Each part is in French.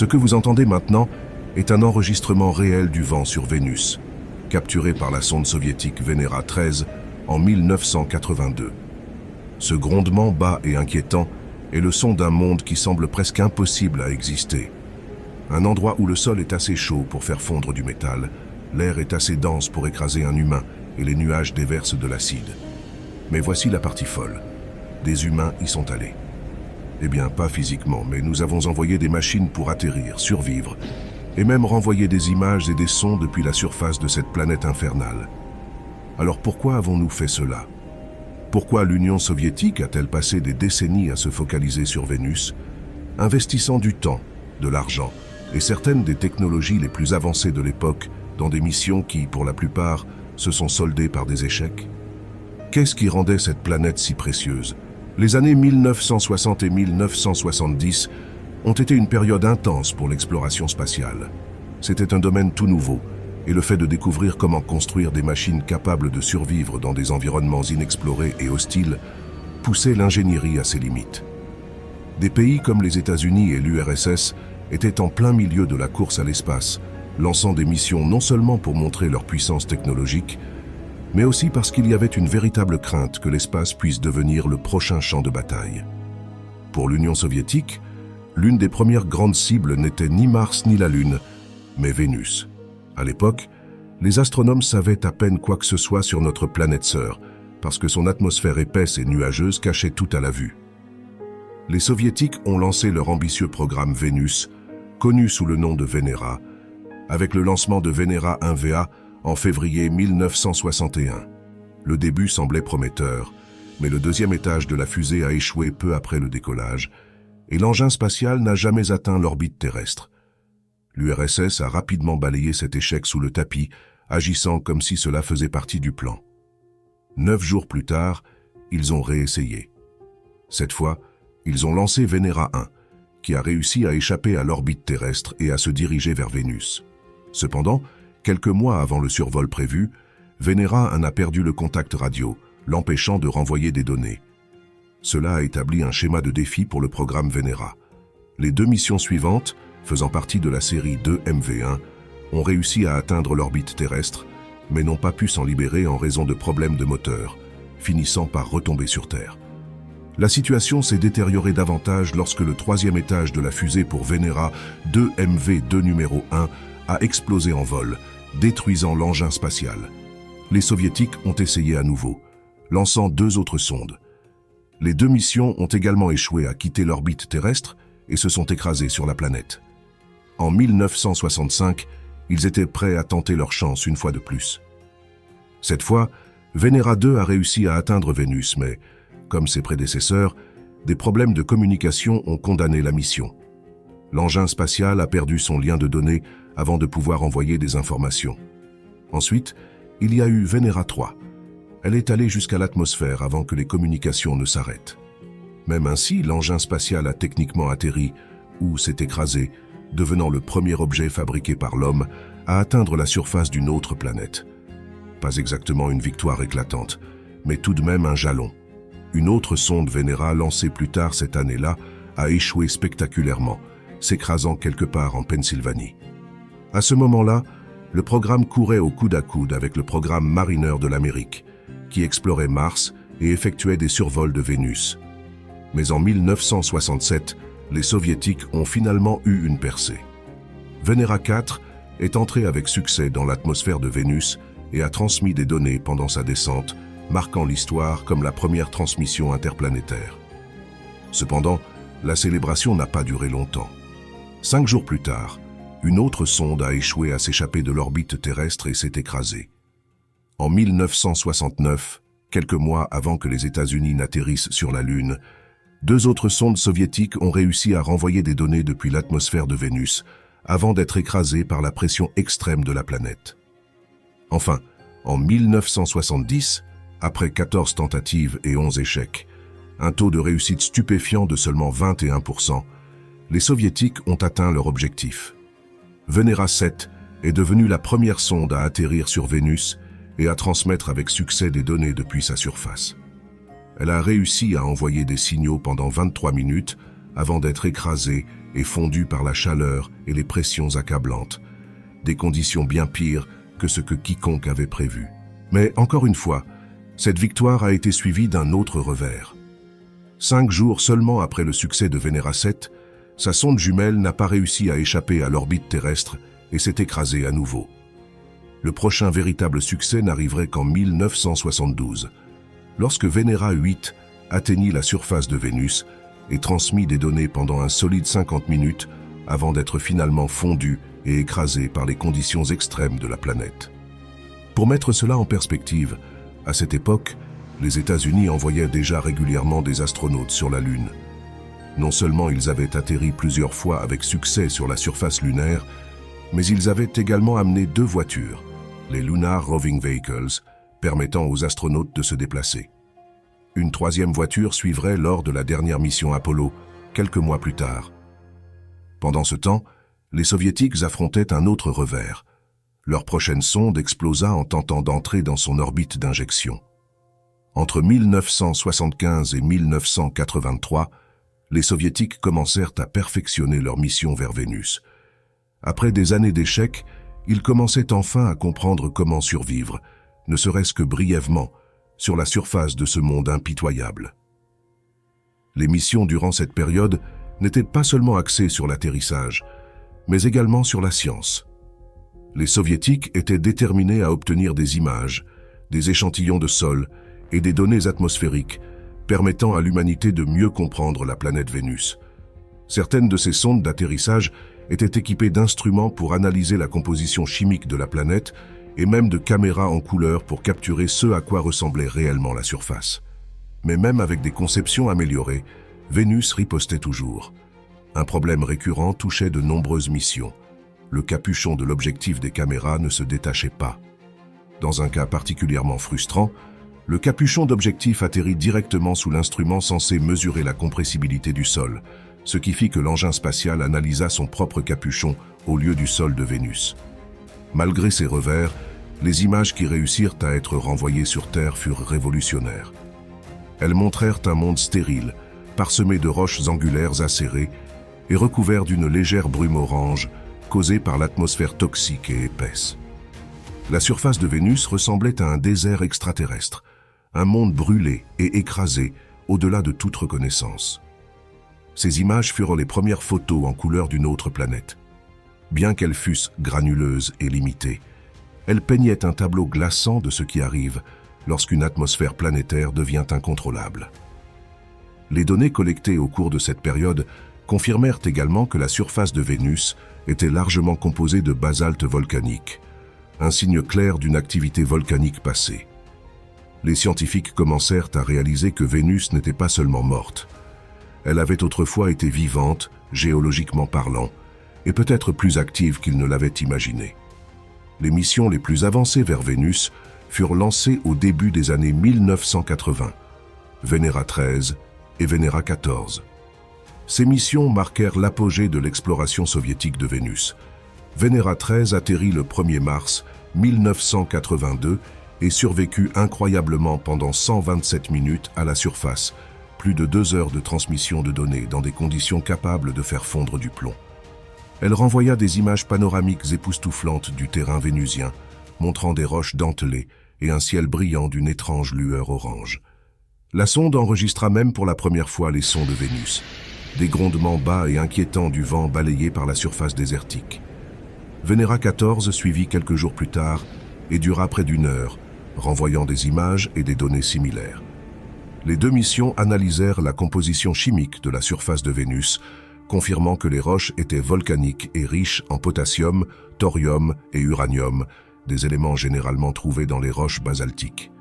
Ce que vous entendez maintenant est un enregistrement réel du vent sur Vénus, capturé par la sonde soviétique Venera 13 en 1982. Ce grondement bas et inquiétant est le son d'un monde qui semble presque impossible à exister. Un endroit où le sol est assez chaud pour faire fondre du métal, l'air est assez dense pour écraser un humain et les nuages déversent de l'acide. Mais voici la partie folle. Des humains y sont allés. Eh bien, pas physiquement, mais nous avons envoyé des machines pour atterrir, survivre, et même renvoyer des images et des sons depuis la surface de cette planète infernale. Alors pourquoi avons-nous fait cela? Pourquoi l'Union soviétique a-t-elle passé des décennies à se focaliser sur Vénus, investissant du temps, de l'argent et certaines des technologies les plus avancées de l'époque dans des missions qui, pour la plupart, se sont soldées par des échecs? Qu'est-ce qui rendait cette planète si précieuse? Les années 1960 et 1970 ont été une période intense pour l'exploration spatiale. C'était un domaine tout nouveau, et le fait de découvrir comment construire des machines capables de survivre dans des environnements inexplorés et hostiles poussait l'ingénierie à ses limites. Des pays comme les États-Unis et l'URSS étaient en plein milieu de la course à l'espace, lançant des missions non seulement pour montrer leur puissance technologique, mais aussi parce qu'il y avait une véritable crainte que l'espace puisse devenir le prochain champ de bataille. Pour l'Union soviétique, l'une des premières grandes cibles n'était ni Mars ni la Lune, mais Vénus. À l'époque, les astronomes savaient à peine quoi que ce soit sur notre planète sœur, parce que son atmosphère épaisse et nuageuse cachait tout à la vue. Les Soviétiques ont lancé leur ambitieux programme Vénus, connu sous le nom de Venera, avec le lancement de Venera 1VA en février 1961. Le début semblait prometteur, mais le deuxième étage de la fusée a échoué peu après le décollage, et l'engin spatial n'a jamais atteint l'orbite terrestre. L'URSS a rapidement balayé cet échec sous le tapis, agissant comme si cela faisait partie du plan. 9 jours plus tard, ils ont réessayé. Cette fois, ils ont lancé Venera 1, qui a réussi à échapper à l'orbite terrestre et à se diriger vers Vénus. Cependant, quelques mois avant le survol prévu, Venera 1 a perdu le contact radio, l'empêchant de renvoyer des données. Cela a établi un schéma de défi pour le programme Venera. Les 2 missions suivantes, faisant partie de la série 2MV1, ont réussi à atteindre l'orbite terrestre, mais n'ont pas pu s'en libérer en raison de problèmes de moteur, finissant par retomber sur Terre. La situation s'est détériorée davantage lorsque le 3e étage de la fusée pour Venera 2MV2 numéro 1 a explosé en vol, détruisant l'engin spatial. Les Soviétiques ont essayé à nouveau, lançant 2 autres sondes. Les 2 missions ont également échoué à quitter l'orbite terrestre et se sont écrasées sur la planète. En 1965, ils étaient prêts à tenter leur chance une fois de plus. Cette fois, Venera 2 a réussi à atteindre Vénus, mais, comme ses prédécesseurs, des problèmes de communication ont condamné la mission. L'engin spatial a perdu son lien de données avant de pouvoir envoyer des informations. Ensuite, il y a eu Venera 3. Elle est allée jusqu'à l'atmosphère avant que les communications ne s'arrêtent. Même ainsi, l'engin spatial a techniquement atterri, ou s'est écrasé, devenant le premier objet fabriqué par l'homme à atteindre la surface d'une autre planète. Pas exactement une victoire éclatante, mais tout de même un jalon. Une autre sonde Venera lancée plus tard cette année-là a échoué spectaculairement, s'écrasant quelque part en Pennsylvanie. À ce moment-là, le programme courait au coude à coude avec le programme Mariner de l'Amérique, qui explorait Mars et effectuait des survols de Vénus. Mais en 1967, les Soviétiques ont finalement eu une percée. Venera 4 est entré avec succès dans l'atmosphère de Vénus et a transmis des données pendant sa descente, marquant l'histoire comme la première transmission interplanétaire. Cependant, la célébration n'a pas duré longtemps. 5 jours plus tard, une autre sonde a échoué à s'échapper de l'orbite terrestre et s'est écrasée. En 1969, quelques mois avant que les États-Unis n'atterrissent sur la Lune, 2 autres sondes soviétiques ont réussi à renvoyer des données depuis l'atmosphère de Vénus, avant d'être écrasées par la pression extrême de la planète. Enfin, en 1970, après 14 tentatives et 11 échecs, un taux de réussite stupéfiant de seulement 21%, les Soviétiques ont atteint leur objectif. Venera 7 est devenue la première sonde à atterrir sur Vénus et à transmettre avec succès des données depuis sa surface. Elle a réussi à envoyer des signaux pendant 23 minutes avant d'être écrasés et fondus par la chaleur et les pressions accablantes. Des conditions bien pires que ce que quiconque avait prévu. Mais encore une fois, cette victoire a été suivie d'un autre revers. 5 jours seulement après le succès de Venera 7, sa sonde jumelle n'a pas réussi à échapper à l'orbite terrestre et s'est écrasée à nouveau. Le prochain véritable succès n'arriverait qu'en 1972, lorsque Venera 8 atteignit la surface de Vénus et transmit des données pendant un solide 50 minutes avant d'être finalement fondu et écrasé par les conditions extrêmes de la planète. Pour mettre cela en perspective, à cette époque, les États-Unis envoyaient déjà régulièrement des astronautes sur la Lune. Non seulement ils avaient atterri plusieurs fois avec succès sur la surface lunaire, mais ils avaient également amené 2 voitures, les Lunar Roving Vehicles, permettant aux astronautes de se déplacer. Une 3e voiture suivrait lors de la dernière mission Apollo, quelques mois plus tard. Pendant ce temps, les Soviétiques affrontaient un autre revers. Leur prochaine sonde explosa en tentant d'entrer dans son orbite d'injection. Entre 1975 et 1983, les Soviétiques commencèrent à perfectionner leur mission vers Vénus. Après des années d'échecs, ils commençaient enfin à comprendre comment survivre, ne serait-ce que brièvement, sur la surface de ce monde impitoyable. Les missions durant cette période n'étaient pas seulement axées sur l'atterrissage, mais également sur la science. Les Soviétiques étaient déterminés à obtenir des images, des échantillons de sol et des données atmosphériques permettant à l'humanité de mieux comprendre la planète Vénus. Certaines de ces sondes d'atterrissage étaient équipées d'instruments pour analyser la composition chimique de la planète et même de caméras en couleur pour capturer ce à quoi ressemblait réellement la surface. Mais même avec des conceptions améliorées, Vénus ripostait toujours. Un problème récurrent touchait de nombreuses missions. Le capuchon de l'objectif des caméras ne se détachait pas. Dans un cas particulièrement frustrant, le capuchon d'objectif atterrit directement sous l'instrument censé mesurer la compressibilité du sol, ce qui fit que l'engin spatial analysa son propre capuchon au lieu du sol de Vénus. Malgré ces revers, les images qui réussirent à être renvoyées sur Terre furent révolutionnaires. Elles montrèrent un monde stérile, parsemé de roches angulaires acérées et recouvert d'une légère brume orange causée par l'atmosphère toxique et épaisse. La surface de Vénus ressemblait à un désert extraterrestre, un monde brûlé et écrasé au-delà de toute reconnaissance. Ces images furent les premières photos en couleur d'une autre planète. Bien qu'elles fussent granuleuses et limitées, elles peignaient un tableau glaçant de ce qui arrive lorsqu'une atmosphère planétaire devient incontrôlable. Les données collectées au cours de cette période confirmèrent également que la surface de Vénus était largement composée de basalte volcanique, un signe clair d'une activité volcanique passée. Les scientifiques commencèrent à réaliser que Vénus n'était pas seulement morte. Elle avait autrefois été vivante, géologiquement parlant, et peut-être plus active qu'ils ne l'avaient imaginé. Les missions les plus avancées vers Vénus furent lancées au début des années 1980, Venera 13 et Venera 14. Ces missions marquèrent l'apogée de l'exploration soviétique de Vénus. Venera 13 atterrit le 1er mars 1982 et survécut incroyablement pendant 127 minutes à la surface, plus de 2 heures de transmission de données dans des conditions capables de faire fondre du plomb. Elle renvoya des images panoramiques époustouflantes du terrain vénusien, montrant des roches dentelées et un ciel brillant d'une étrange lueur orange. La sonde enregistra même pour la première fois les sons de Vénus, des grondements bas et inquiétants du vent balayé par la surface désertique. Venera 14 suivit quelques jours plus tard et dura près d'1 heure, renvoyant des images et des données similaires. Les 2 missions analysèrent la composition chimique de la surface de Vénus, confirmant que les roches étaient volcaniques et riches en potassium, thorium et uranium, des éléments généralement trouvés dans les roches basaltiques.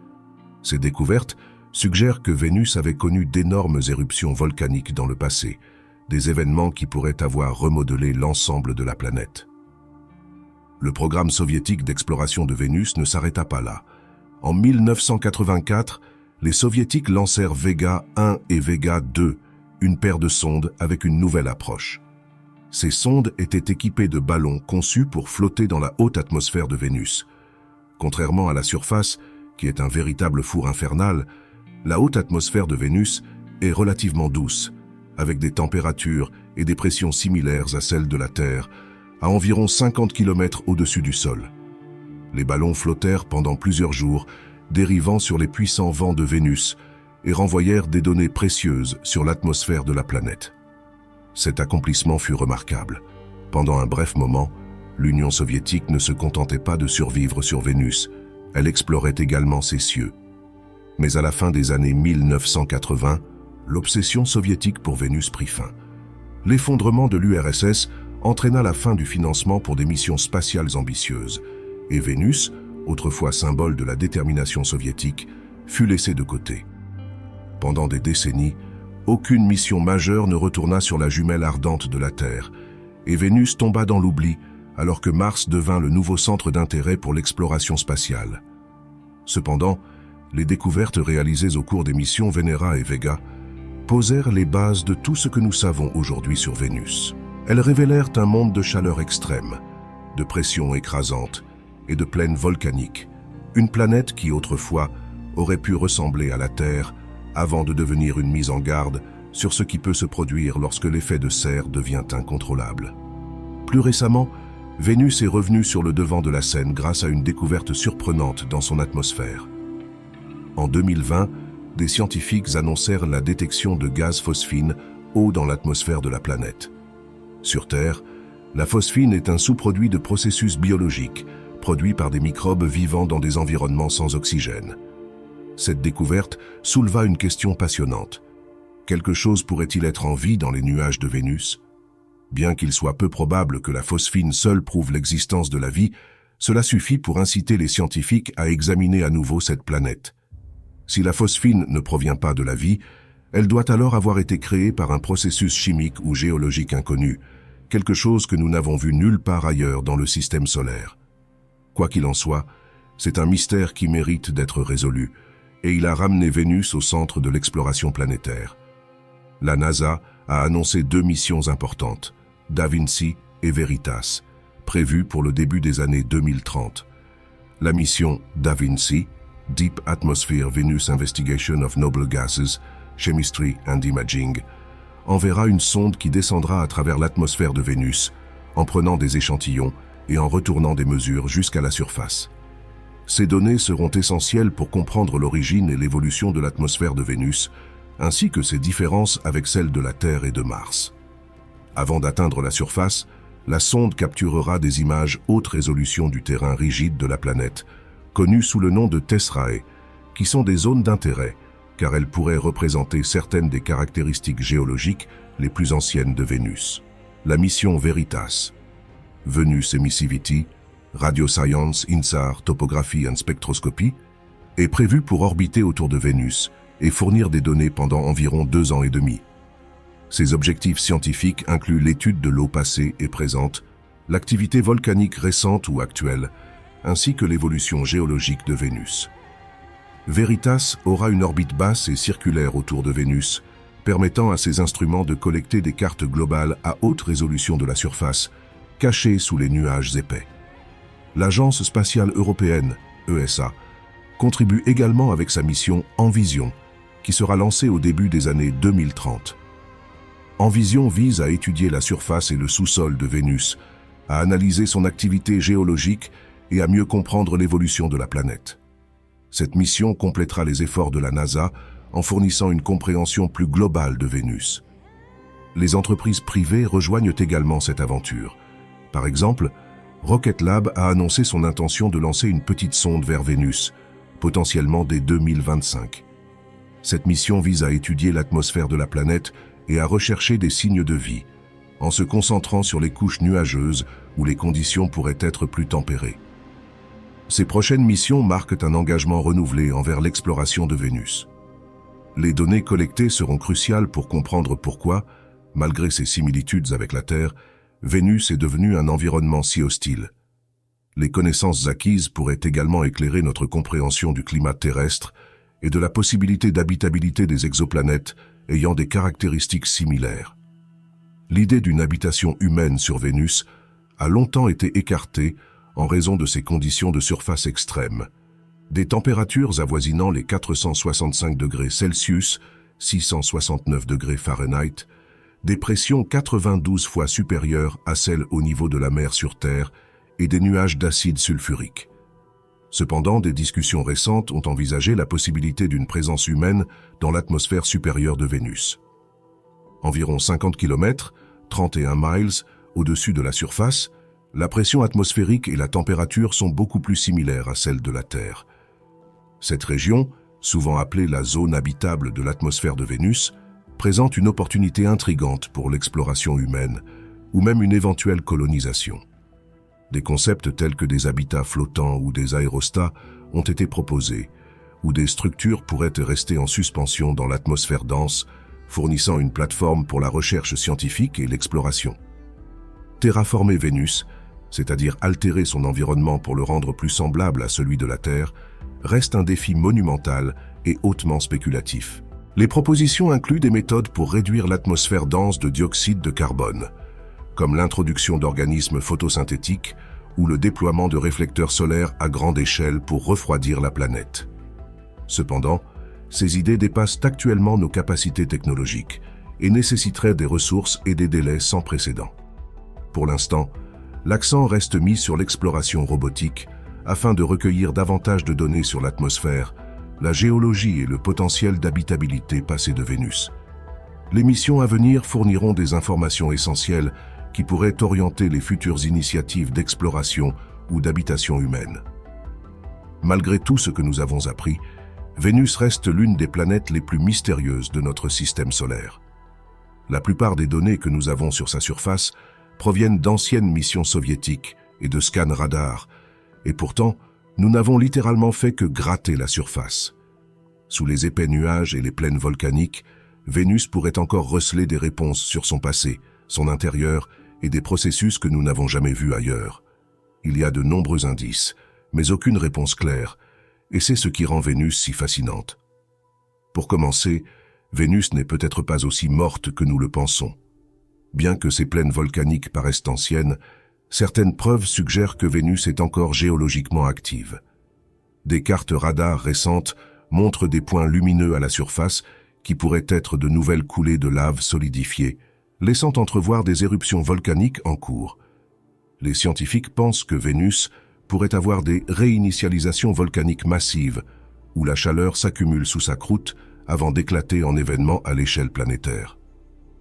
Ces découvertes suggèrent que Vénus avait connu d'énormes éruptions volcaniques dans le passé, des événements qui pourraient avoir remodelé l'ensemble de la planète. Le programme soviétique d'exploration de Vénus ne s'arrêta pas là. En 1984, les Soviétiques lancèrent Vega 1 et Vega 2, une paire de sondes avec une nouvelle approche. Ces sondes étaient équipées de ballons conçus pour flotter dans la haute atmosphère de Vénus. Contrairement à la surface, qui est un véritable four infernal, la haute atmosphère de Vénus est relativement douce, avec des températures et des pressions similaires à celles de la Terre, à environ 50 km au-dessus du sol. Les ballons flottèrent pendant plusieurs jours, dérivant sur les puissants vents de Vénus et renvoyèrent des données précieuses sur l'atmosphère de la planète. Cet accomplissement fut remarquable. Pendant un bref moment, l'Union soviétique ne se contentait pas de survivre sur Vénus, elle explorait également ses cieux. Mais à la fin des années 1980, l'obsession soviétique pour Vénus prit fin. L'effondrement de l'URSS entraîna la fin du financement pour des missions spatiales ambitieuses, et Vénus, autrefois symbole de la détermination soviétique, fut laissée de côté. Pendant des décennies, aucune mission majeure ne retourna sur la jumelle ardente de la Terre, et Vénus tomba dans l'oubli alors que Mars devint le nouveau centre d'intérêt pour l'exploration spatiale. Cependant, les découvertes réalisées au cours des missions Venera et Vega posèrent les bases de tout ce que nous savons aujourd'hui sur Vénus. Elles révélèrent un monde de chaleur extrême, de pression écrasante et de plaines volcaniques, une planète qui autrefois aurait pu ressembler à la Terre avant de devenir une mise en garde sur ce qui peut se produire lorsque l'effet de serre devient incontrôlable. Plus récemment, Vénus est revenue sur le devant de la scène grâce à une découverte surprenante dans son atmosphère. En 2020, des scientifiques annoncèrent la détection de gaz phosphine haut dans l'atmosphère de la planète. Sur Terre, la phosphine est un sous-produit de processus biologiques produits par des microbes vivant dans des environnements sans oxygène. Cette découverte souleva une question passionnante. Quelque chose pourrait-il être en vie dans les nuages de Vénus ? Bien qu'il soit peu probable que la phosphine seule prouve l'existence de la vie, cela suffit pour inciter les scientifiques à examiner à nouveau cette planète. Si la phosphine ne provient pas de la vie, elle doit alors avoir été créée par un processus chimique ou géologique inconnu, quelque chose que nous n'avons vu nulle part ailleurs dans le système solaire. Quoi qu'il en soit, c'est un mystère qui mérite d'être résolu, et il a ramené Vénus au centre de l'exploration planétaire. La NASA a annoncé 2 missions importantes, Da Vinci et Veritas, prévues pour le début des années 2030. La mission Da Vinci, Deep Atmosphere Venus Investigation of Noble Gases, Chemistry and Imaging, enverra une sonde qui descendra à travers l'atmosphère de Vénus, en prenant des échantillons et en retournant des mesures jusqu'à la surface. Ces données seront essentielles pour comprendre l'origine et l'évolution de l'atmosphère de Vénus, ainsi que ses différences avec celles de la Terre et de Mars. Avant d'atteindre la surface, la sonde capturera des images haute résolution du terrain rigide de la planète, connues sous le nom de Tesserae, qui sont des zones d'intérêt, car elles pourraient représenter certaines des caractéristiques géologiques les plus anciennes de Vénus. La mission Veritas, Venus Emissivity, Radio Science, INSAR, Topography and Spectroscopy, est prévue pour orbiter autour de Vénus et fournir des données pendant environ 2 ans et demi. Ses objectifs scientifiques incluent l'étude de l'eau passée et présente, l'activité volcanique récente ou actuelle, ainsi que l'évolution géologique de Vénus. Veritas aura une orbite basse et circulaire autour de Vénus, permettant à ses instruments de collecter des cartes globales à haute résolution de la surface, cachées sous les nuages épais. L'Agence spatiale européenne, ESA, contribue également avec sa mission Envision, qui sera lancée au début des années 2030. Envision vise à étudier la surface et le sous-sol de Vénus, à analyser son activité géologique et à mieux comprendre l'évolution de la planète. Cette mission complétera les efforts de la NASA en fournissant une compréhension plus globale de Vénus. Les entreprises privées rejoignent également cette aventure. Par exemple, Rocket Lab a annoncé son intention de lancer une petite sonde vers Vénus, potentiellement dès 2025. Cette mission vise à étudier l'atmosphère de la planète et à rechercher des signes de vie, en se concentrant sur les couches nuageuses où les conditions pourraient être plus tempérées. Ces prochaines missions marquent un engagement renouvelé envers l'exploration de Vénus. Les données collectées seront cruciales pour comprendre pourquoi, malgré ses similitudes avec la Terre, Vénus est devenue un environnement si hostile. Les connaissances acquises pourraient également éclairer notre compréhension du climat terrestre et de la possibilité d'habitabilité des exoplanètes ayant des caractéristiques similaires. L'idée d'une habitation humaine sur Vénus a longtemps été écartée en raison de ses conditions de surface extrêmes. Des températures avoisinant les 465 degrés Celsius, 669 degrés Fahrenheit, des pressions 92 fois supérieures à celles au niveau de la mer sur Terre et des nuages d'acide sulfurique. Cependant, des discussions récentes ont envisagé la possibilité d'une présence humaine dans l'atmosphère supérieure de Vénus. Environ 50 km, 31 miles, au-dessus de la surface, la pression atmosphérique et la température sont beaucoup plus similaires à celles de la Terre. Cette région, souvent appelée la zone habitable de l'atmosphère de Vénus, présente une opportunité intrigante pour l'exploration humaine ou même une éventuelle colonisation. Des concepts tels que des habitats flottants ou des aérostats ont été proposés, où des structures pourraient rester en suspension dans l'atmosphère dense, fournissant une plateforme pour la recherche scientifique et l'exploration. Terraformer Vénus, c'est-à-dire altérer son environnement pour le rendre plus semblable à celui de la Terre, reste un défi monumental et hautement spéculatif. Les propositions incluent des méthodes pour réduire l'atmosphère dense de dioxyde de carbone, comme l'introduction d'organismes photosynthétiques ou le déploiement de réflecteurs solaires à grande échelle pour refroidir la planète. Cependant, ces idées dépassent actuellement nos capacités technologiques et nécessiteraient des ressources et des délais sans précédent. Pour l'instant, l'accent reste mis sur l'exploration robotique afin de recueillir davantage de données sur l'atmosphère, la géologie et le potentiel d'habitabilité passé de Vénus. Les missions à venir fourniront des informations essentielles qui pourraient orienter les futures initiatives d'exploration ou d'habitation humaine. Malgré tout ce que nous avons appris, Vénus reste l'une des planètes les plus mystérieuses de notre système solaire. La plupart des données que nous avons sur sa surface proviennent d'anciennes missions soviétiques et de scans radars, et pourtant, nous n'avons littéralement fait que gratter la surface. Sous les épais nuages et les plaines volcaniques, Vénus pourrait encore receler des réponses sur son passé, son intérieur et des processus que nous n'avons jamais vus ailleurs. Il y a de nombreux indices, mais aucune réponse claire, et c'est ce qui rend Vénus si fascinante. Pour commencer, Vénus n'est peut-être pas aussi morte que nous le pensons. Bien que ces plaines volcaniques paraissent anciennes, certaines preuves suggèrent que Vénus est encore géologiquement active. Des cartes radars récentes montrent des points lumineux à la surface qui pourraient être de nouvelles coulées de lave solidifiées, laissant entrevoir des éruptions volcaniques en cours. Les scientifiques pensent que Vénus pourrait avoir des réinitialisations volcaniques massives, où la chaleur s'accumule sous sa croûte avant d'éclater en événements à l'échelle planétaire.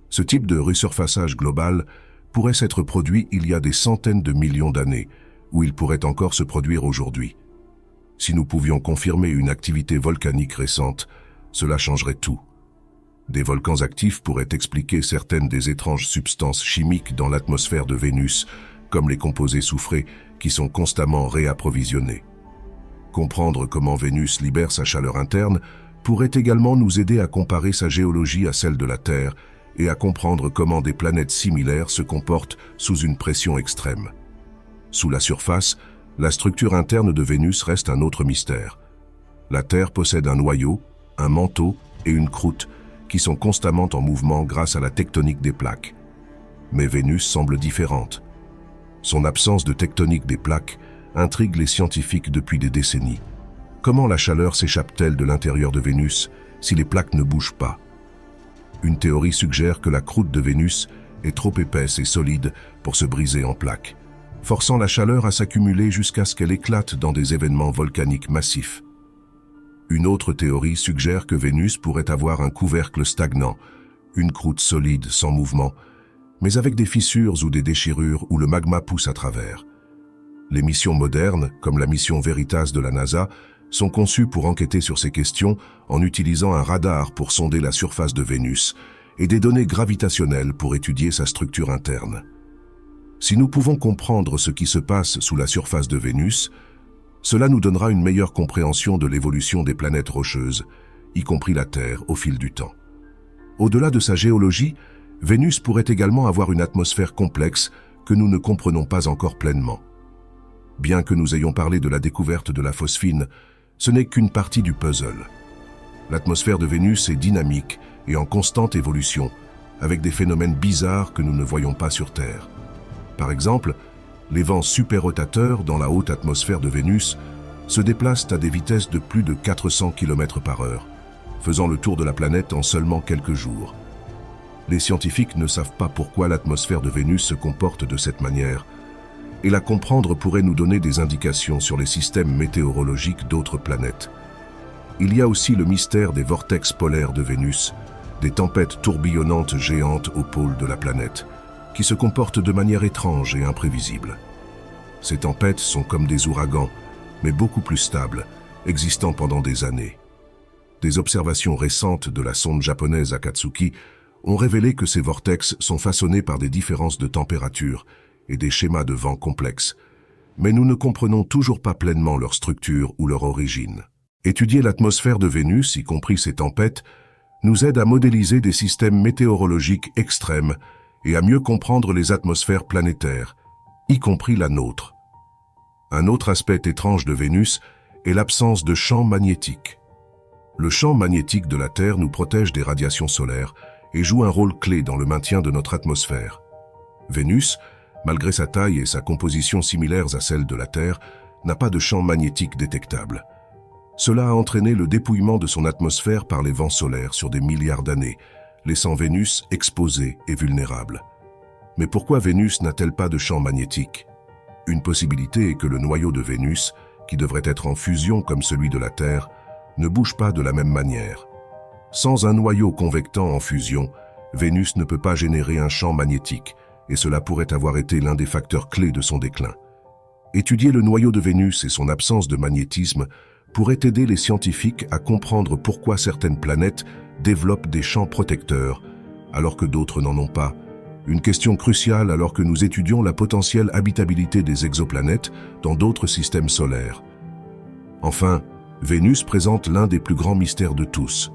Ce type de resurfaçage global pourrait s'être produit il y a des centaines de millions d'années, ou il pourrait encore se produire aujourd'hui. Si nous pouvions confirmer une activité volcanique récente, cela changerait tout. Des volcans actifs pourraient expliquer certaines des étranges substances chimiques dans l'atmosphère de Vénus, comme les composés soufrés qui sont constamment réapprovisionnés. Comprendre comment Vénus libère sa chaleur interne pourrait également nous aider à comparer sa géologie à celle de la Terre et à comprendre comment des planètes similaires se comportent sous une pression extrême. Sous la surface, la structure interne de Vénus reste un autre mystère. La Terre possède un noyau, un manteau et une croûte qui sont constamment en mouvement grâce à la tectonique des plaques. Mais Vénus semble différente. Son absence de tectonique des plaques intrigue les scientifiques depuis des décennies. Comment la chaleur s'échappe-t-elle de l'intérieur de Vénus si les plaques ne bougent pas? Une théorie suggère que la croûte de Vénus est trop épaisse et solide pour se briser en plaques, forçant la chaleur à s'accumuler jusqu'à ce qu'elle éclate dans des événements volcaniques massifs. Une autre théorie suggère que Vénus pourrait avoir un couvercle stagnant, une croûte solide sans mouvement, mais avec des fissures ou des déchirures où le magma pousse à travers. Les missions modernes, comme la mission Veritas de la NASA, sont conçues pour enquêter sur ces questions en utilisant un radar pour sonder la surface de Vénus et des données gravitationnelles pour étudier sa structure interne. Si nous pouvons comprendre ce qui se passe sous la surface de Vénus, cela nous donnera une meilleure compréhension de l'évolution des planètes rocheuses, y compris la Terre, au fil du temps. Au-delà de sa géologie, Vénus pourrait également avoir une atmosphère complexe que nous ne comprenons pas encore pleinement. Bien que nous ayons parlé de la découverte de la phosphine, ce n'est qu'une partie du puzzle. L'atmosphère de Vénus est dynamique et en constante évolution, avec des phénomènes bizarres que nous ne voyons pas sur Terre. Par exemple, les vents superrotateurs dans la haute atmosphère de Vénus se déplacent à des vitesses de plus de 400 km/h, faisant le tour de la planète en seulement quelques jours. Les scientifiques ne savent pas pourquoi l'atmosphère de Vénus se comporte de cette manière, et la comprendre pourrait nous donner des indications sur les systèmes météorologiques d'autres planètes. Il y a aussi le mystère des vortex polaires de Vénus, des tempêtes tourbillonnantes géantes au pôle de la planète, qui se comportent de manière étrange et imprévisible. Ces tempêtes sont comme des ouragans, mais beaucoup plus stables, existant pendant des années. Des observations récentes de la sonde japonaise Akatsuki ont révélé que ces vortex sont façonnés par des différences de température et des schémas de vent complexes, mais nous ne comprenons toujours pas pleinement leur structure ou leur origine. Étudier l'atmosphère de Vénus, y compris ses tempêtes, nous aide à modéliser des systèmes météorologiques extrêmes et à mieux comprendre les atmosphères planétaires, y compris la nôtre. Un autre aspect étrange de Vénus est l'absence de champ magnétique. Le champ magnétique de la Terre nous protège des radiations solaires et joue un rôle clé dans le maintien de notre atmosphère. Vénus, malgré sa taille et sa composition similaires à celle de la Terre, n'a pas de champ magnétique détectable. Cela a entraîné le dépouillement de son atmosphère par les vents solaires sur des milliards d'années, laissant Vénus exposée et vulnérable. Mais pourquoi Vénus n'a-t-elle pas de champ magnétique? Une possibilité est que le noyau de Vénus, qui devrait être en fusion comme celui de la Terre, ne bouge pas de la même manière. Sans un noyau convectant en fusion, Vénus ne peut pas générer un champ magnétique, et cela pourrait avoir été l'un des facteurs clés de son déclin. Étudier le noyau de Vénus et son absence de magnétisme pourrait aider les scientifiques à comprendre pourquoi certaines planètes développent des champs protecteurs, alors que d'autres n'en ont pas. Une question cruciale alors que nous étudions la potentielle habitabilité des exoplanètes dans d'autres systèmes solaires. Enfin, Vénus présente l'un des plus grands mystères de tous.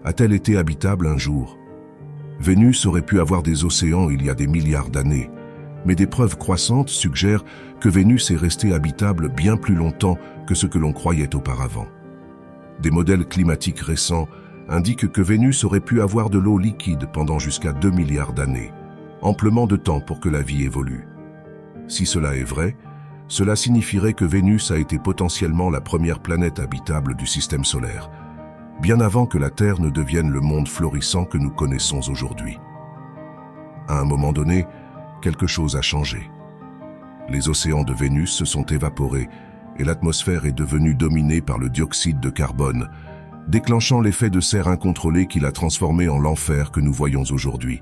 A-t-elle été habitable un jour? Vénus aurait pu avoir des océans il y a des milliards d'années, mais des preuves croissantes suggèrent que Vénus est restée habitable bien plus longtemps que ce que l'on croyait auparavant. Des modèles climatiques récents indiquent que Vénus aurait pu avoir de l'eau liquide pendant jusqu'à 2 milliards d'années, amplement de temps pour que la vie évolue. Si cela est vrai, cela signifierait que Vénus a été potentiellement la première planète habitable du système solaire, bien avant que la Terre ne devienne le monde florissant que nous connaissons aujourd'hui. À un moment donné, quelque chose a changé. Les océans de Vénus se sont évaporés et l'atmosphère est devenue dominée par le dioxyde de carbone, déclenchant l'effet de serre incontrôlé qui l'a transformé en l'enfer que nous voyons aujourd'hui.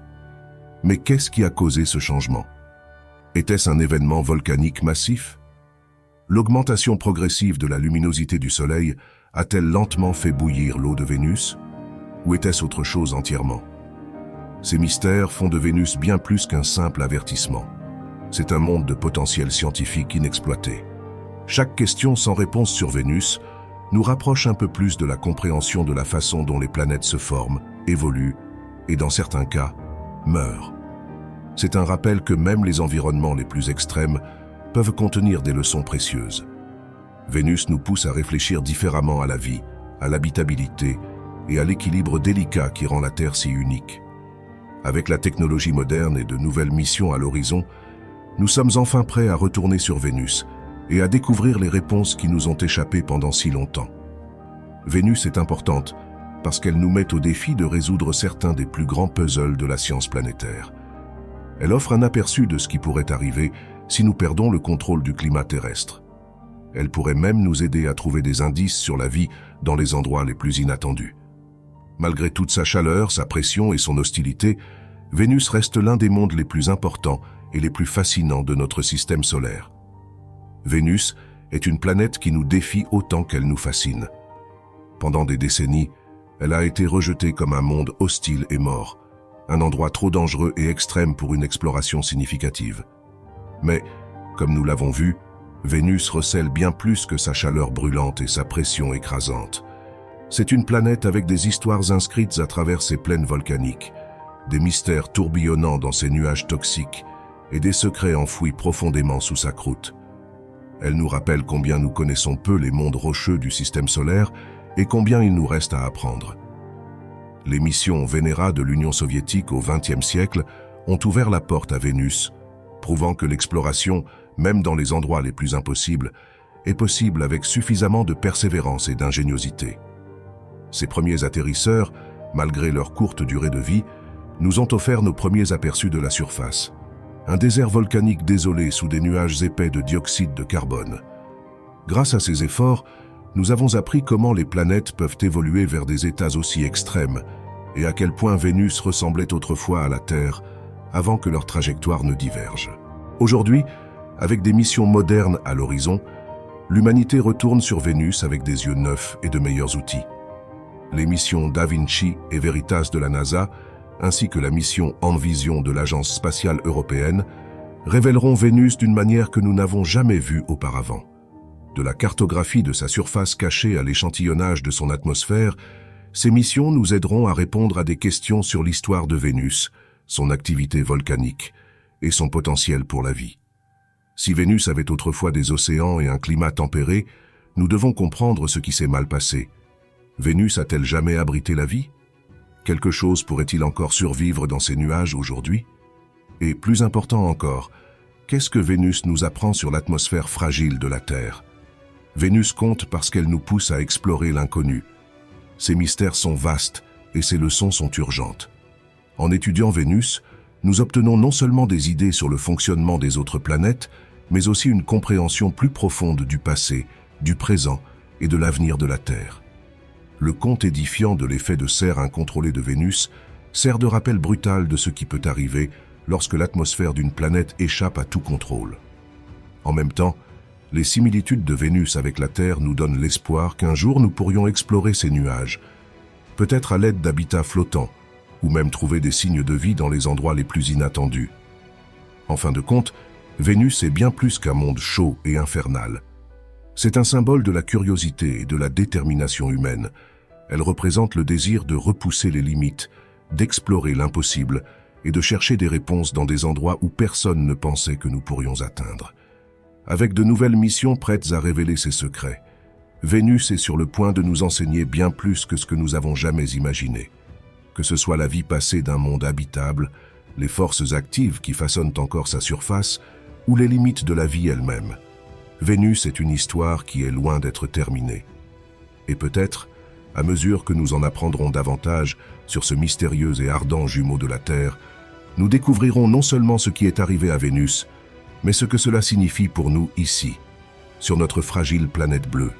Mais qu'est-ce qui a causé ce changement? Était-ce un événement volcanique massif? L'augmentation progressive de la luminosité du Soleil a-t-elle lentement fait bouillir l'eau de Vénus? Ou était-ce autre chose entièrement? Ces mystères font de Vénus bien plus qu'un simple avertissement. C'est un monde de potentiel scientifique inexploité. Chaque question sans réponse sur Vénus nous rapproche un peu plus de la compréhension de la façon dont les planètes se forment, évoluent et, dans certains cas, meurent. C'est un rappel que même les environnements les plus extrêmes peuvent contenir des leçons précieuses. Vénus nous pousse à réfléchir différemment à la vie, à l'habitabilité et à l'équilibre délicat qui rend la Terre si unique. Avec la technologie moderne et de nouvelles missions à l'horizon, nous sommes enfin prêts à retourner sur Vénus et à découvrir les réponses qui nous ont échappé pendant si longtemps. Vénus est importante parce qu'elle nous met au défi de résoudre certains des plus grands puzzles de la science planétaire. Elle offre un aperçu de ce qui pourrait arriver si nous perdons le contrôle du climat terrestre. Elle pourrait même nous aider à trouver des indices sur la vie dans les endroits les plus inattendus. Malgré toute sa chaleur, sa pression et son hostilité, Vénus reste l'un des mondes les plus importants et les plus fascinants de notre système solaire. Vénus est une planète qui nous défie autant qu'elle nous fascine. Pendant des décennies, elle a été rejetée comme un monde hostile et mort, un endroit trop dangereux et extrême pour une exploration significative. Mais, comme nous l'avons vu, Vénus recèle bien plus que sa chaleur brûlante et sa pression écrasante. C'est une planète avec des histoires inscrites à travers ses plaines volcaniques, des mystères tourbillonnant dans ses nuages toxiques et des secrets enfouis profondément sous sa croûte. Elle nous rappelle combien nous connaissons peu les mondes rocheux du système solaire et combien il nous reste à apprendre. Les missions Venera de l'Union soviétique au XXe siècle ont ouvert la porte à Vénus, prouvant que l'exploration, même dans les endroits les plus impossibles, est possible avec suffisamment de persévérance et d'ingéniosité. Ces premiers atterrisseurs, malgré leur courte durée de vie, nous ont offert nos premiers aperçus de la surface. Un désert volcanique désolé sous des nuages épais de dioxyde de carbone. Grâce à ces efforts, nous avons appris comment les planètes peuvent évoluer vers des états aussi extrêmes et à quel point Vénus ressemblait autrefois à la Terre avant que leur trajectoire ne diverge. Aujourd'hui, avec des missions modernes à l'horizon, l'humanité retourne sur Vénus avec des yeux neufs et de meilleurs outils. Les missions Da Vinci et Veritas de la NASA, ainsi que la mission Envision de l'Agence spatiale européenne, révéleront Vénus d'une manière que nous n'avons jamais vue auparavant. De la cartographie de sa surface cachée à l'échantillonnage de son atmosphère, ces missions nous aideront à répondre à des questions sur l'histoire de Vénus, son activité volcanique et son potentiel pour la vie. Si Vénus avait autrefois des océans et un climat tempéré, nous devons comprendre ce qui s'est mal passé. Vénus a-t-elle jamais abrité la vie? Quelque chose pourrait-il encore survivre dans ces nuages aujourd'hui? Et plus important encore, qu'est-ce que Vénus nous apprend sur l'atmosphère fragile de la Terre? Vénus compte parce qu'elle nous pousse à explorer l'inconnu. Ses mystères sont vastes et ses leçons sont urgentes. En étudiant Vénus, nous obtenons non seulement des idées sur le fonctionnement des autres planètes, mais aussi une compréhension plus profonde du passé, du présent et de l'avenir de la Terre. Le conte édifiant de l'effet de serre incontrôlé de Vénus sert de rappel brutal de ce qui peut arriver lorsque l'atmosphère d'une planète échappe à tout contrôle. En même temps, les similitudes de Vénus avec la Terre nous donnent l'espoir qu'un jour nous pourrions explorer ces nuages, peut-être à l'aide d'habitats flottants, ou même trouver des signes de vie dans les endroits les plus inattendus. En fin de compte, Vénus est bien plus qu'un monde chaud et infernal. C'est un symbole de la curiosité et de la détermination humaine. Elle représente le désir de repousser les limites, d'explorer l'impossible et de chercher des réponses dans des endroits où personne ne pensait que nous pourrions atteindre. Avec de nouvelles missions prêtes à révéler ses secrets, Vénus est sur le point de nous enseigner bien plus que ce que nous avons jamais imaginé. Que ce soit la vie passée d'un monde habitable, les forces actives qui façonnent encore sa surface, ou les limites de la vie elle-même. Vénus est une histoire qui est loin d'être terminée. Et peut-être, à mesure que nous en apprendrons davantage sur ce mystérieux et ardent jumeau de la Terre, nous découvrirons non seulement ce qui est arrivé à Vénus, mais ce que cela signifie pour nous ici, sur notre fragile planète bleue.